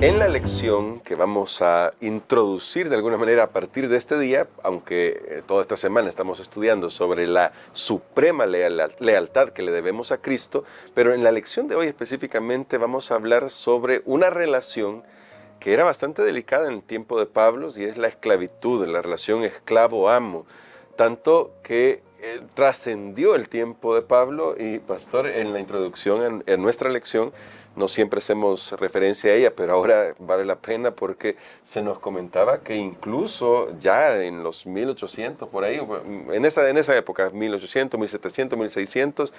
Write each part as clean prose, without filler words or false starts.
En la lección que vamos a introducir de alguna manera a partir de este día, aunque toda esta semana estamos estudiando sobre la suprema lealtad que le debemos a Cristo, pero en la lección de hoy específicamente vamos a hablar sobre una relación que era bastante delicada en el tiempo de Pablo, y es la esclavitud, la relación esclavo-amo, tanto que trascendió el tiempo de Pablo. Y pastor, en la introducción en nuestra lección, no siempre hacemos referencia a ella, pero ahora vale la pena porque se nos comentaba que incluso ya en los 1800, por ahí, en esa época, 1800, 1700, 1600,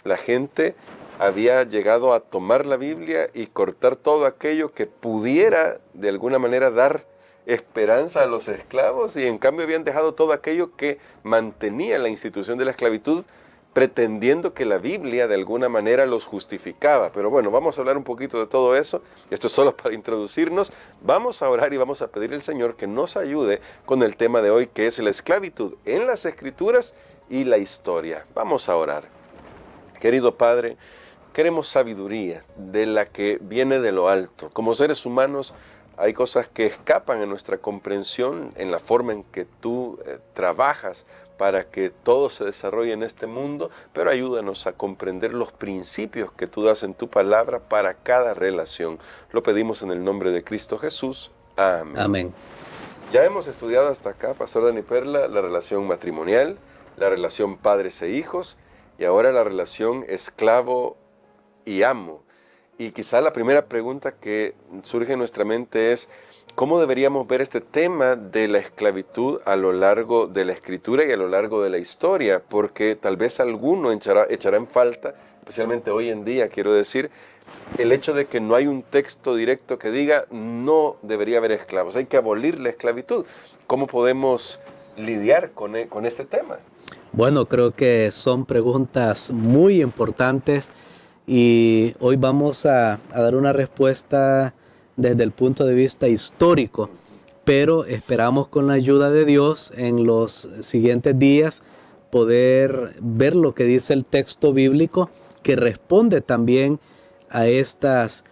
la gente había llegado a tomar la Biblia y cortar todo aquello que pudiera de alguna manera dar esperanza a los esclavos, y en cambio habían dejado todo aquello que mantenía la institución de la esclavitud, pretendiendo que la Biblia de alguna manera los justificaba. Pero bueno, vamos a hablar un poquito de todo eso. Esto es solo para introducirnos. Vamos a orar y vamos a pedir al Señor que nos ayude con el tema de hoy, que es la esclavitud en las Escrituras y la historia. Vamos a orar. Querido Padre, queremos sabiduría de la que viene de lo alto. Como seres humanos hay cosas que escapan a nuestra comprensión en la forma en que tú trabajas para que todo se desarrolle en este mundo, pero ayúdanos a comprender los principios que tú das en tu palabra para cada relación. Lo pedimos en el nombre de Cristo Jesús. Amén. Amén. Ya hemos estudiado hasta acá, Pastor Dani Perla, la relación matrimonial, la relación padres e hijos, y ahora la relación esclavo y amo. Y quizá la primera pregunta que surge en nuestra mente es: ¿cómo deberíamos ver este tema de la esclavitud a lo largo de la Escritura y a lo largo de la historia? Porque tal vez alguno echará en falta, especialmente hoy en día, quiero decir, el hecho de que no hay un texto directo que diga no debería haber esclavos, hay que abolir la esclavitud. ¿Cómo podemos lidiar con este tema? Bueno, creo que son preguntas muy importantes y hoy vamos a dar una respuesta desde el punto de vista histórico, pero esperamos con la ayuda de Dios en los siguientes días poder ver lo que dice el texto bíblico que responde también a estas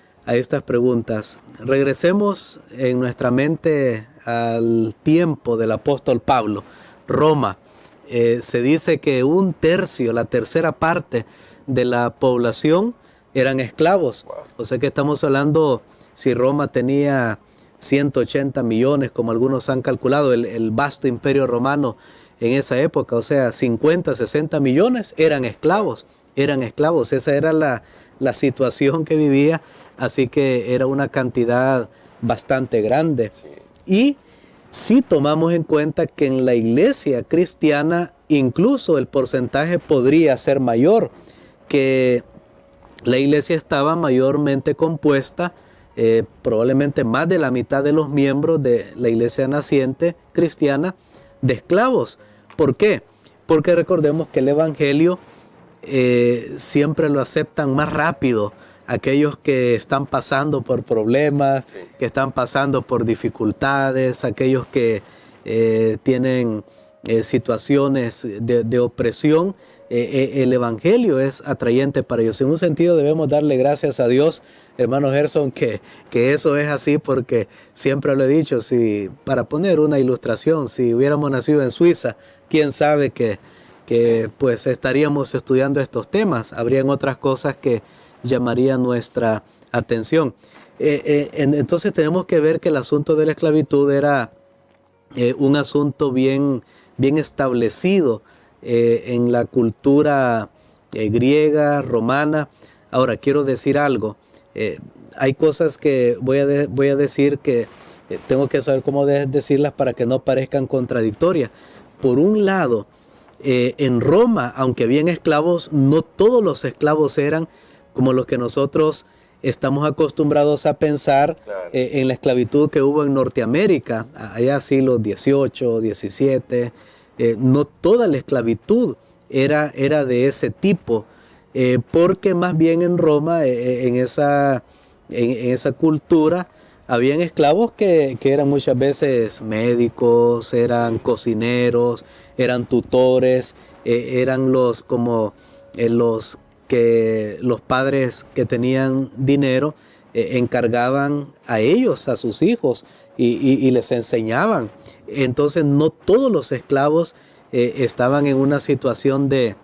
preguntas. Regresemos en nuestra mente al tiempo del apóstol Pablo. Roma, se dice que un tercio, la tercera parte de la población eran esclavos. Wow. O sea que estamos hablando, si Roma tenía 180 millones, como algunos han calculado, el vasto imperio romano en esa época, o sea, 50, 60 millones eran esclavos. Esa era la situación que vivía, así que era una cantidad bastante grande. Sí. Y si tomamos en cuenta que en la iglesia cristiana incluso el porcentaje podría ser mayor, que la iglesia estaba mayormente compuesta, probablemente más de la mitad de los miembros de la iglesia naciente cristiana, de esclavos. ¿Por qué? Porque recordemos que el evangelio siempre lo aceptan más rápido aquellos que están pasando por problemas, sí, que están pasando por dificultades, aquellos que tienen situaciones de opresión. El evangelio es atrayente para ellos. En un sentido debemos darle gracias a Dios, hermano Gerson, que eso es así, porque siempre lo he dicho, para poner una ilustración, si hubiéramos nacido en Suiza, quién sabe que pues estaríamos estudiando estos temas. Habrían otras cosas que llamarían nuestra atención. Entonces tenemos que ver que el asunto de la esclavitud era un asunto bien establecido en la cultura griega, romana. Ahora, quiero decir algo. Hay cosas que voy a decir que tengo que saber cómo decirlas para que no parezcan contradictorias. Por un lado, en Roma, aunque habían esclavos, no todos los esclavos eran como los que nosotros estamos acostumbrados a pensar, claro, en la esclavitud que hubo en Norteamérica, allá siglos XVIII, XVII. No toda la esclavitud era de ese tipo, porque más bien en Roma, en esa cultura, habían esclavos que eran muchas veces médicos, eran cocineros, eran tutores, eran los padres que tenían dinero encargaban a ellos, a sus hijos, y les enseñaban. Entonces no todos los esclavos estaban en una situación de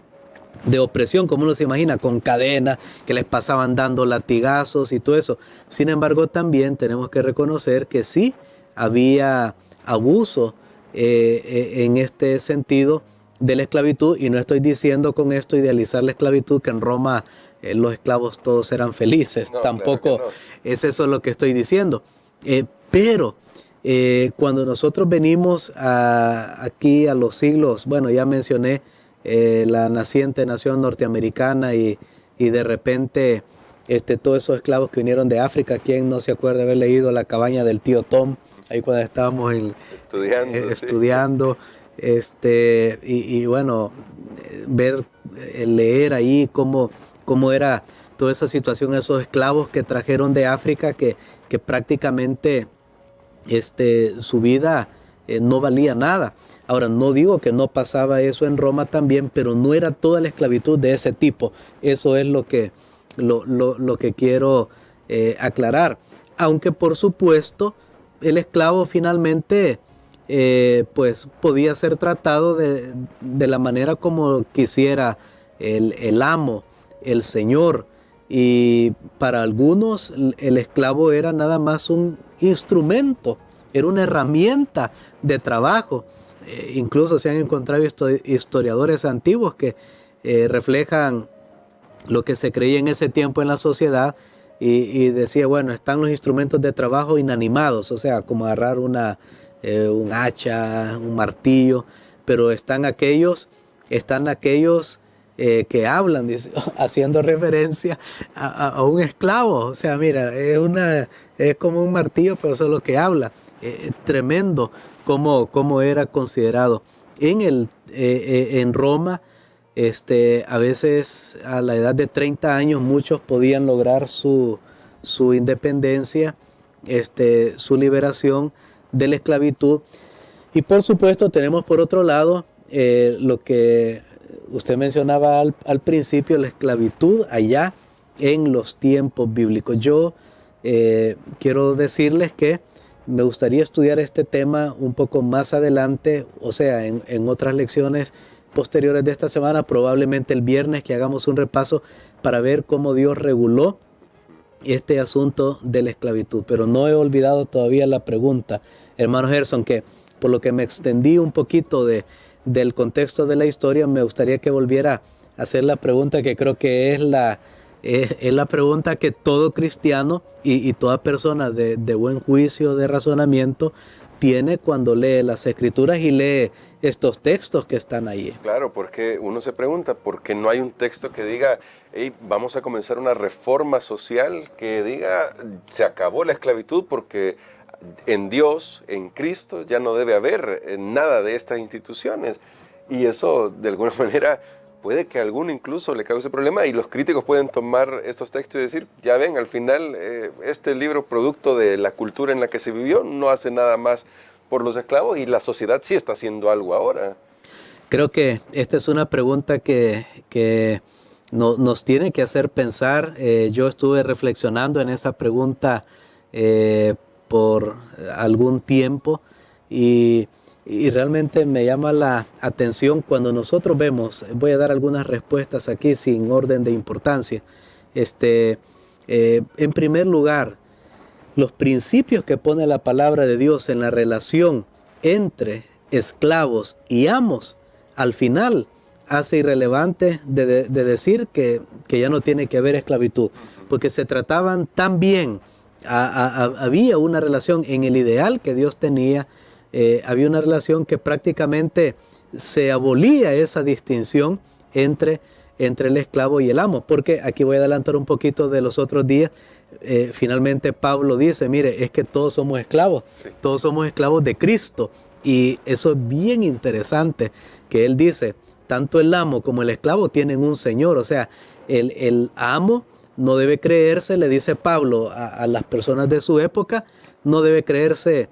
opresión, como uno se imagina, con cadenas que les pasaban dando latigazos y todo eso. Sin embargo, también tenemos que reconocer que sí había abuso en este sentido de la esclavitud, y no estoy diciendo con esto idealizar la esclavitud, que en Roma los esclavos todos eran felices, no, tampoco claro que no. Es eso lo que estoy diciendo. Pero cuando nosotros venimos aquí a los siglos, bueno, ya mencioné la naciente nación norteamericana y de repente todos esos esclavos que vinieron de África. ¿Quién no se acuerda de haber leído La cabaña del tío Tom? Ahí cuando estábamos estudiando. Y bueno, leer ahí cómo era toda esa situación, esos esclavos que trajeron de África, que prácticamente su vida no valía nada. Ahora, no digo que no pasaba eso en Roma también, pero no era toda la esclavitud de ese tipo. Eso es lo que quiero aclarar. Aunque por supuesto el esclavo finalmente pues podía ser tratado de la manera como quisiera el amo, el señor. Y para algunos el esclavo era nada más un instrumento, era una herramienta de trabajo. Incluso se han encontrado historiadores antiguos que reflejan lo que se creía en ese tiempo en la sociedad, y decía, bueno, están los instrumentos de trabajo inanimados, o sea, como agarrar un hacha, un martillo, pero están aquellos que hablan, haciendo referencia a un esclavo. O sea, mira, es como un martillo, pero solo que habla. Tremendo cómo era considerado. En Roma, a veces a la edad de 30 años muchos podían lograr su independencia, su liberación de la esclavitud. Y por supuesto tenemos por otro lado lo que usted mencionaba al principio, la esclavitud allá en los tiempos bíblicos. Yo quiero decirles que me gustaría estudiar este tema un poco más adelante, o sea, en otras lecciones posteriores de esta semana, probablemente el viernes, que hagamos un repaso para ver cómo Dios reguló este asunto de la esclavitud. Pero no he olvidado todavía la pregunta, hermano Gerson, que por lo que me extendí un poquito del contexto de la historia, me gustaría que volviera a hacer la pregunta que creo que es la pregunta que todo cristiano y toda persona de buen juicio, de razonamiento, tiene cuando lee las Escrituras y lee estos textos que están ahí. Claro, porque uno se pregunta, ¿por qué no hay un texto que diga, hey, vamos a comenzar una reforma social que diga, se acabó la esclavitud porque en Dios, en Cristo, ya no debe haber nada de estas instituciones? Y eso, de alguna manera, puede que a alguno incluso le cause problema, y los críticos pueden tomar estos textos y decir, ya ven, al final este libro, producto de la cultura en la que se vivió, no hace nada más por los esclavos, y la sociedad sí está haciendo algo ahora. Creo que esta es una pregunta que nos tiene que hacer pensar. Yo estuve reflexionando en esa pregunta por algún tiempo, y realmente me llama la atención cuando nosotros vemos. Voy a dar algunas respuestas aquí sin orden de importancia. En primer lugar, los principios que pone la palabra de Dios en la relación entre esclavos y amos, al final hace irrelevante de decir que ya no tiene que haber esclavitud, porque se trataban tan bien. Había una relación en el ideal que Dios tenía. Había una relación que prácticamente se abolía esa distinción entre el esclavo y el amo, porque aquí voy a adelantar un poquito de los otros días. Finalmente Pablo dice, mire, es que todos somos esclavos, sí. Todos somos esclavos de Cristo, y eso es bien interesante, que él dice, tanto el amo como el esclavo tienen un señor. O sea, el amo no debe creerse, le dice Pablo a las personas de su época, no debe creerse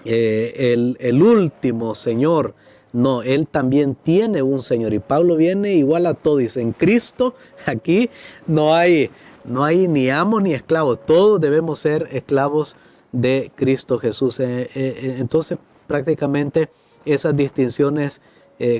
el último señor. No, él también tiene un señor, y Pablo viene igual a todo, dice, en Cristo aquí no hay No hay ni amos ni esclavos, todos debemos ser esclavos de Cristo Jesús. Entonces prácticamente esas distinciones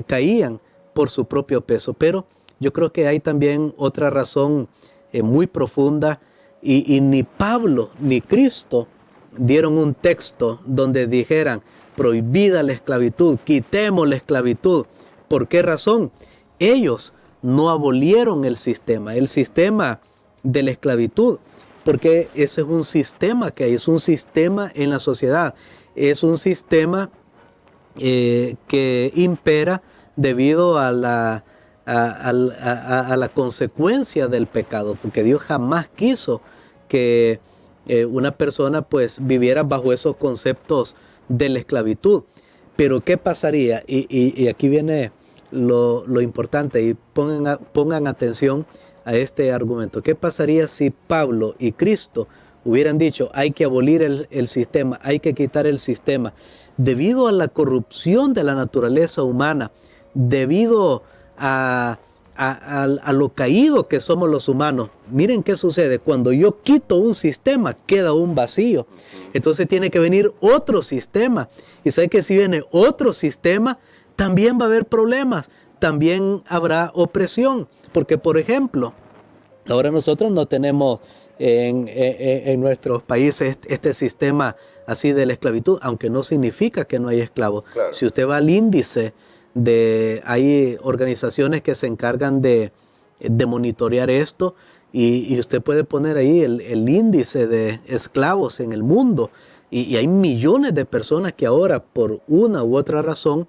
caían por su propio peso. Pero yo creo que hay también otra razón muy profunda, y ni Pablo ni Cristo dieron un texto donde dijeran prohibida la esclavitud, quitemos la esclavitud. ¿Por qué razón? Ellos no abolieron el sistema de la esclavitud, porque ese es un sistema que hay, es un sistema en la sociedad, es un sistema que impera debido a la consecuencia del pecado, porque Dios jamás quiso que una persona pues viviera bajo esos conceptos de la esclavitud. Pero ¿qué pasaría? Y aquí viene lo importante, y pongan atención a este argumento. ¿Qué pasaría si Pablo y Cristo hubieran dicho hay que abolir el sistema, hay que quitar el sistema? Debido a la corrupción de la naturaleza humana, debido a lo caído que somos los humanos, miren qué sucede. Cuando yo quito un sistema, queda un vacío. Entonces tiene que venir otro sistema. Y sabe que si viene otro sistema, también va a haber problemas, también habrá opresión. Porque, por ejemplo, ahora nosotros no tenemos en nuestros países este sistema así de la esclavitud, aunque no significa que no hay esclavos. Claro. Si usted va al índice hay organizaciones que se encargan de monitorear esto, y usted puede poner ahí el índice de esclavos en el mundo, y hay millones de personas que ahora por una u otra razón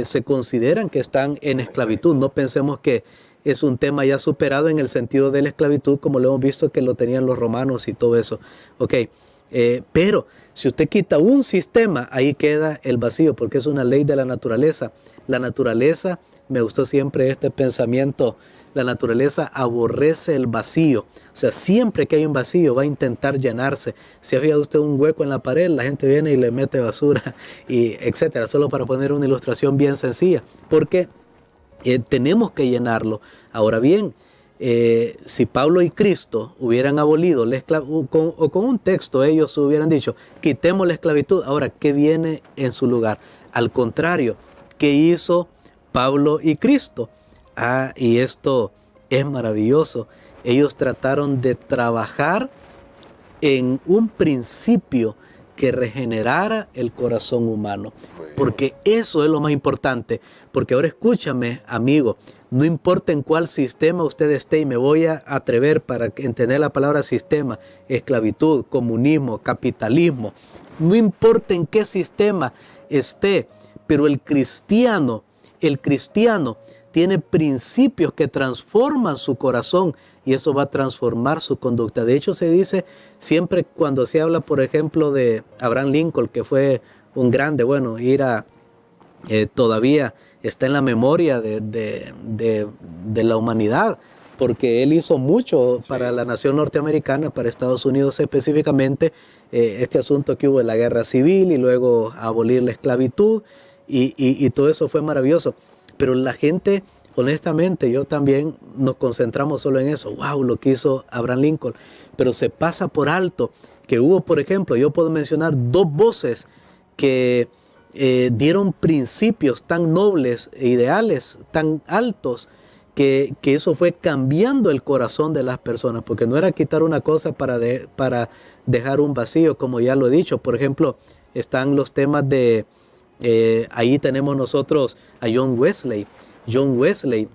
se consideran que están en esclavitud. No pensemos que es un tema ya superado en el sentido de la esclavitud, como lo hemos visto que lo tenían los romanos y todo eso. Pero si usted quita un sistema, ahí queda el vacío, porque es una ley de la naturaleza. La naturaleza, me gustó siempre este pensamiento, la naturaleza aborrece el vacío. O sea, siempre que hay un vacío va a intentar llenarse. Si ha fijado usted un hueco en la pared, la gente viene y le mete basura, y etcétera, solo para poner una ilustración bien sencilla, porque tenemos que llenarlo. Ahora bien, si Pablo y Cristo hubieran abolido la esclavitud, o con un texto ellos hubieran dicho, quitemos la esclavitud, ahora, ¿qué viene en su lugar? Al contrario, ¿qué hizo Pablo y Cristo? Y esto es maravilloso. Ellos trataron de trabajar en un principio que regenerara el corazón humano, porque eso es lo más importante. Porque ahora escúchame, amigo, no importa en cuál sistema usted esté, y me voy a atrever para entender la palabra sistema: esclavitud, comunismo, capitalismo, no importa en qué sistema esté, pero el cristiano tiene principios que transforman su corazón, y eso va a transformar su conducta. De hecho, se dice siempre cuando se habla, por ejemplo, de Abraham Lincoln, que fue un grande, todavía está en la memoria de la humanidad, porque él hizo mucho para la nación norteamericana, para Estados Unidos específicamente, este asunto que hubo de la guerra civil, y luego abolir la esclavitud, y todo eso fue maravilloso. Pero la gente, honestamente, yo también nos concentramos solo en eso. ¡Wow! Lo que hizo Abraham Lincoln. Pero se pasa por alto que hubo, por ejemplo, yo puedo mencionar 2 voces que dieron principios tan nobles e ideales, tan altos, que eso fue cambiando el corazón de las personas, porque no era quitar una cosa para dejar un vacío, como ya lo he dicho. Por ejemplo, están los temas de... ahí tenemos nosotros a John Wesley. John Wesley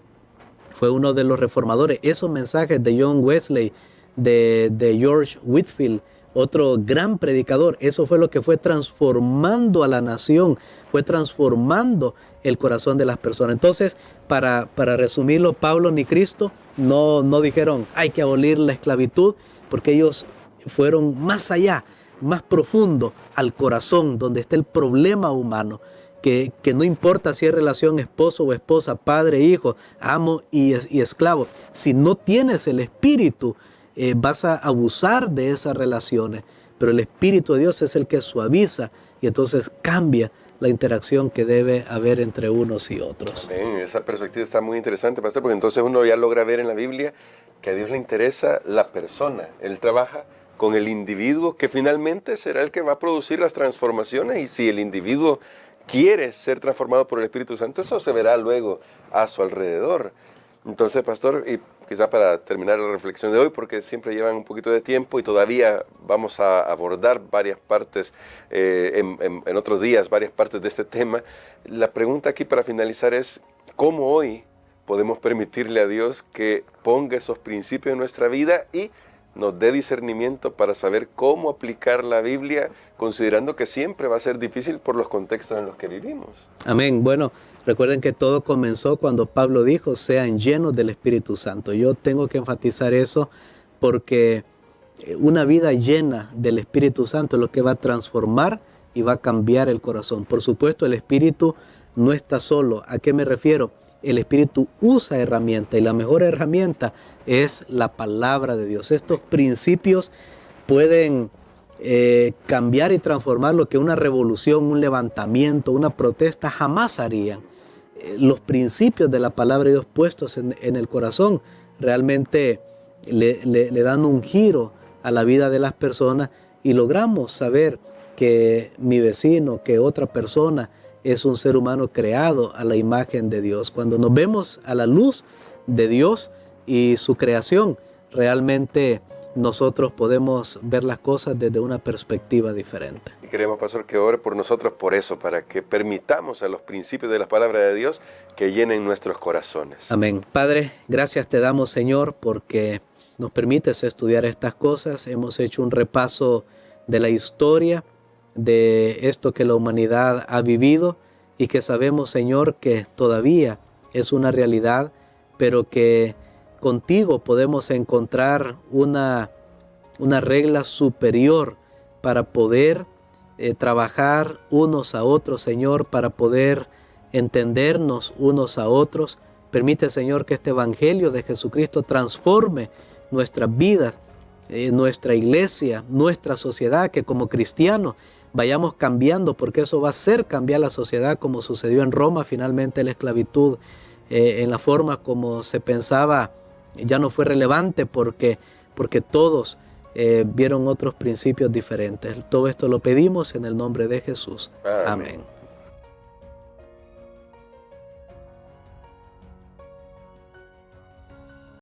fue uno de los reformadores. Esos mensajes de John Wesley, de George Whitefield, otro gran predicador, eso fue lo que fue transformando a la nación, fue transformando el corazón de las personas. Entonces, para resumirlo, Pablo ni Cristo no dijeron hay que abolir la esclavitud, porque ellos fueron más allá, más profundo al corazón, donde está el problema humano, que no importa si es relación esposo o esposa, padre, hijo, amo y esclavo. Si no tienes el espíritu, vas a abusar de esas relaciones, pero el Espíritu de Dios es el que suaviza, y entonces cambia la interacción que debe haber entre unos y otros. Esa perspectiva está muy interesante, pastor, porque entonces uno ya logra ver en la Biblia que a Dios le interesa la persona. Él trabaja con el individuo que finalmente será el que va a producir las transformaciones, y si el individuo quiere ser transformado por el Espíritu Santo, eso se verá luego a su alrededor. Entonces, pastor, y quizá para terminar la reflexión de hoy, porque siempre llevan un poquito de tiempo y todavía vamos a abordar varias partes, en otros días, varias partes de este tema, la pregunta aquí para finalizar es, ¿cómo hoy podemos permitirle a Dios que ponga esos principios en nuestra vida y nos dé discernimiento para saber cómo aplicar la Biblia, considerando que siempre va a ser difícil por los contextos en los que vivimos? Amén. Bueno, recuerden que todo comenzó cuando Pablo dijo, sean llenos del Espíritu Santo. Yo tengo que enfatizar eso porque una vida llena del Espíritu Santo es lo que va a transformar y va a cambiar el corazón. Por supuesto, el Espíritu no está solo. ¿A qué me refiero? El Espíritu usa herramientas, y la mejor herramienta es la palabra de Dios. Estos principios pueden cambiar y transformar lo que una revolución, un levantamiento, una protesta jamás harían. Los principios de la palabra de Dios puestos en el corazón realmente le dan un giro a la vida de las personas, y logramos saber que mi vecino, que otra persona es un ser humano creado a la imagen de Dios. Cuando nos vemos a la luz de Dios y su creación, realmente nosotros podemos ver las cosas desde una perspectiva diferente. Y queremos, pastor, que ore por nosotros por eso, para que permitamos a los principios de la palabra de Dios que llenen nuestros corazones. Amén. Padre, gracias te damos, Señor, porque nos permites estudiar estas cosas. Hemos hecho un repaso de la historia, de esto que la humanidad ha vivido y que sabemos, Señor, que todavía es una realidad, pero que contigo podemos encontrar una regla superior para poder trabajar unos a otros, Señor, para poder entendernos unos a otros. Permite, Señor, que este Evangelio de Jesucristo transforme nuestras vidas, nuestra iglesia, nuestra sociedad, que como cristianos vayamos cambiando, porque eso va a hacer cambiar la sociedad, como sucedió en Roma. Finalmente la esclavitud, en la forma como se pensaba, ya no fue relevante porque todos vieron otros principios diferentes. Todo esto lo pedimos en el nombre de Jesús. Amén.